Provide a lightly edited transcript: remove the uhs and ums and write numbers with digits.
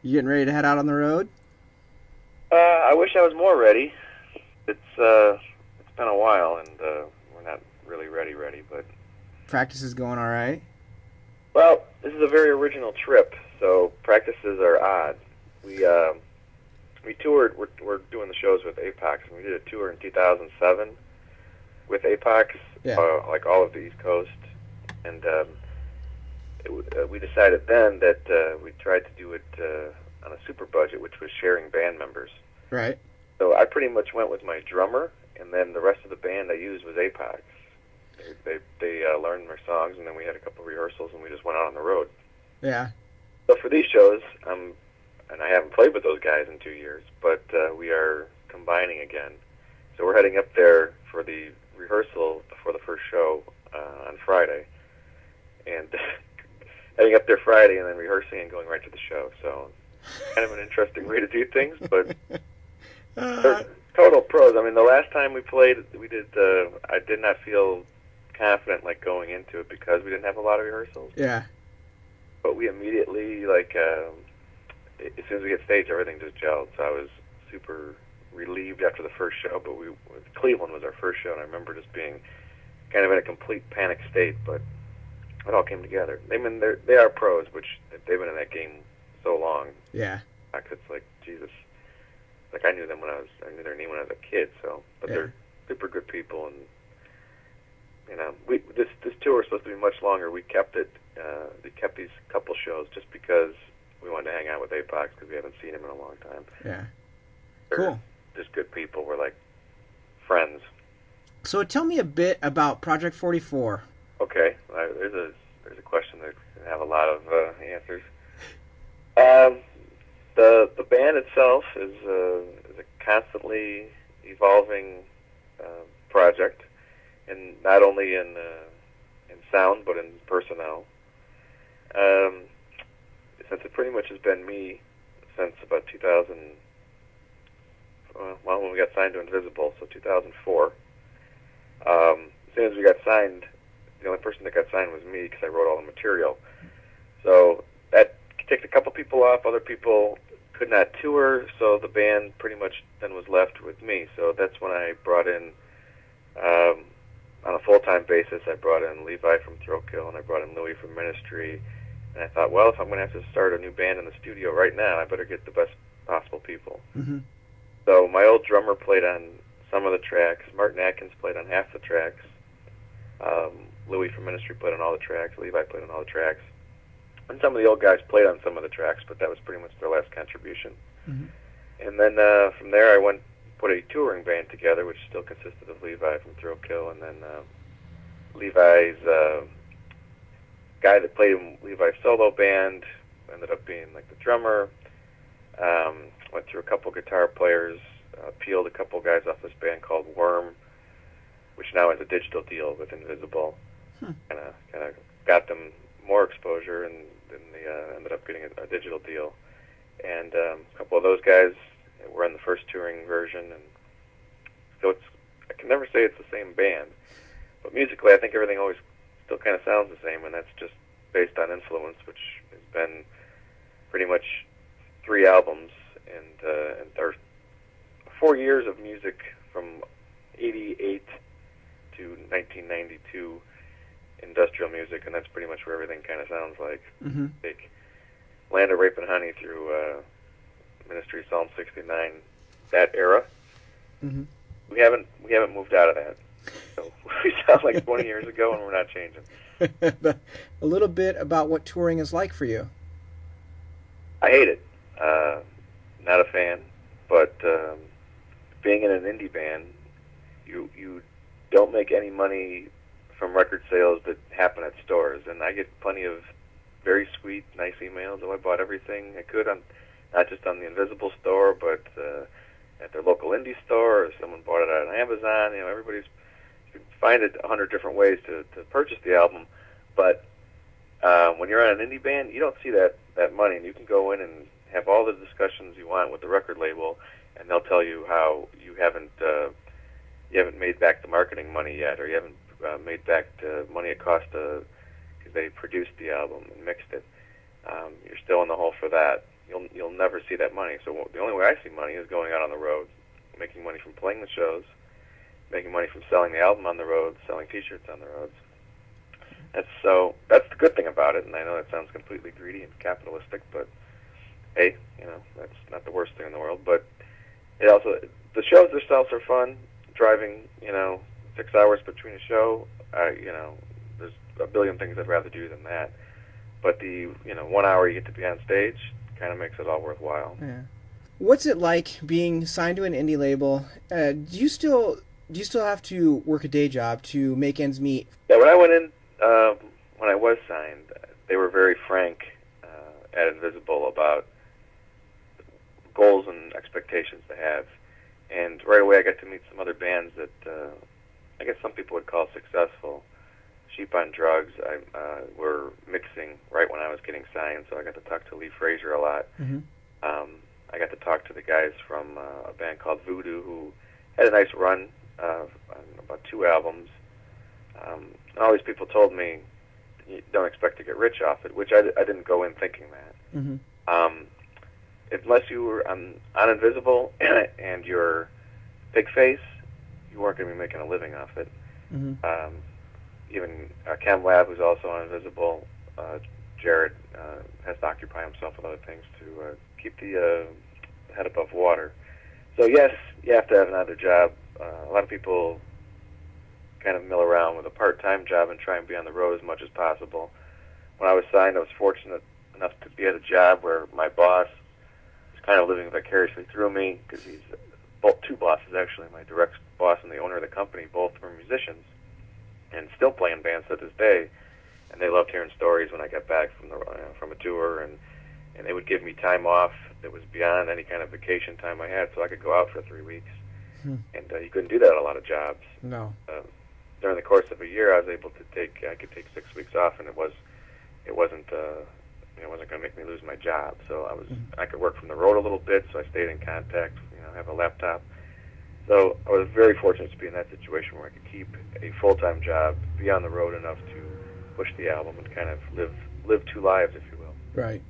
You getting ready to head out on the road? I wish I was more ready. It's been a while, and we're not really ready. But Practice is going all right. well, this is a very original trip, so practices are odd. We toured. We're doing the shows with Apox, and we did a tour in 2007 with Apox, Yeah. like all of the East Coast, and we decided then that we tried to do it on a super budget, which was sharing band members. Right. So I pretty much went with my drummer, and then the rest of the band I used was Apox. They learned their songs, and then we had a couple of rehearsals, and we just went out on the road. Yeah. So for these shows, and I haven't played with those guys in 2 years, but we are combining again. So we're heading up there for the rehearsal before the first show on Friday, and heading up there Friday, and then rehearsing and going right to the show. So kind of an interesting way to do things, but they're total pros. I mean, the last time we played, we did. I did not feel confident like going into it because we didn't have a lot of rehearsals. Yeah. But we immediately as soon as we hit stage, everything just gelled. So I was super relieved after the first show. But Cleveland was our first show, and I remember just being kind of in a complete panic state. But it all came together. They are pros, which they've been in that game so long. Yeah. It's like Jesus. Like I knew I knew their name when I was a kid. So, but Yeah. they're super good people, and this tour was supposed to be much longer. We kept it. We kept these couple shows just because we wanted to hang out with Apox because we haven't seen him in a long time. Yeah. They're Cool. just good people. We're like friends. So tell me a bit about Project 44. Okay, there's a question that can have a lot of answers. The band itself is a constantly evolving project, and not only in sound but in personnel. Since it pretty much has been me since about 2000. Well, when we got signed to Invisible, so 2004. As soon as we got signed, the only person that got signed was me because I wrote all the material. So that kicked a couple people off. Other people could not tour, so the band pretty much then was left with me. So that's when I brought in, on a full-time basis, I brought in Levi from Throatkill, and I brought in Louie from Ministry. And I thought, well, if I'm going to have to start a new band in the studio right now, I better get the best possible people. Mm-hmm. So my old drummer played on some of the tracks. Martin Atkins played on half the tracks. Louie from Ministry played on all the tracks. Levi played on all the tracks. And some of the old guys played on some of the tracks, but that was pretty much their last contribution. Mm-hmm. And then from there, I put a touring band together, which still consisted of Levi from Throatkill, and then Levi's guy that played in Levi's solo band ended up being like the drummer. Went through a couple guitar players, peeled a couple guys off this band called Worm, which now has a digital deal with Invisible. Kind of got them more exposure, and then they ended up getting a digital deal. And a couple of those guys were in the first touring version, and so I can never say it's the same band, but musically I think everything always still kind of sounds the same, and that's just based on influence, which has been pretty much 3 albums and or 4 years of music from 88 to 1992 industrial music, and that's pretty much where everything kind of sounds like. Mm-hmm. Like Land of Rape and Honey through Ministry, Psalm 69, that era. Mm-hmm. We haven't moved out of that. So we sound like 20 years ago, and we're not changing. A little bit about what touring is like for you. I hate it. Not a fan, but being in an indie band, you don't make any money from record sales that happen at stores, and I get plenty of very sweet, nice emails. Oh, I bought everything I could on, not just on the Invisible store, but at their local indie store, or someone bought it on Amazon. You can find it 100 different ways to purchase the album, but when you're on an indie band, you don't see that money, and you can go in and have all the discussions you want with the record label, and they'll tell you how you haven't made back the marketing money yet, or you haven't made back the money it cost because they produced the album and mixed it. You're still in the hole for that. you'll never see that money. So the only way I see money is going out on the road, making money from playing the shows, making money from selling the album on the road, selling T-shirts on the roads. That's the good thing about it. And I know that sounds completely greedy and capitalistic, but hey, that's not the worst thing in the world. But it also, the shows themselves are fun. Driving 6 hours between a show, there's a billion things I'd rather do than that. But the 1 hour you get to be on stage kind of makes it all worthwhile. Yeah. What's it like being signed to an indie label? Do you still have to work a day job to make ends meet? Yeah, when I went in, when I was signed, they were very frank at Invisible about goals and expectations to have. And right away I got to meet some other bands that I guess some people would call successful. Sheep on Drugs were mixing right when I was getting signed, so I got to talk to Lee Frazier a lot. Mm-hmm. I got to talk to the guys from a band called Voodoo, who had a nice run on about 2 albums. All these people told me, you don't expect to get rich off it, which I didn't go in thinking that. Mm-hmm. Unless you were on Invisible and you're big face, you weren't going to be making a living off it. Mm-hmm. Even Cam Lab, who's also on Invisible, Jared has to occupy himself with other things to keep the head above water. So yes, you have to have another job. A lot of people kind of mill around with a part-time job and try and be on the road as much as possible. When I was signed, I was fortunate enough to be at a job where my boss was kind of living vicariously through me, because he's both 2 bosses actually. My direct boss and the owner of the company both were musicians and still play in bands to this day. And they loved hearing stories when I got back from a tour, and they would give me time off that was beyond any kind of vacation time I had, so I could go out for 3 weeks. And you couldn't do that at a lot of jobs. No. During the course of a year, I was able to take 6 weeks off, and it wasn't going to make me lose my job. So I could work from the road a little bit, so I stayed in contact, have a laptop. So I was very fortunate to be in that situation where I could keep a full-time job, be on the road enough to push the album, and kind of live 2 lives, if you will. Right.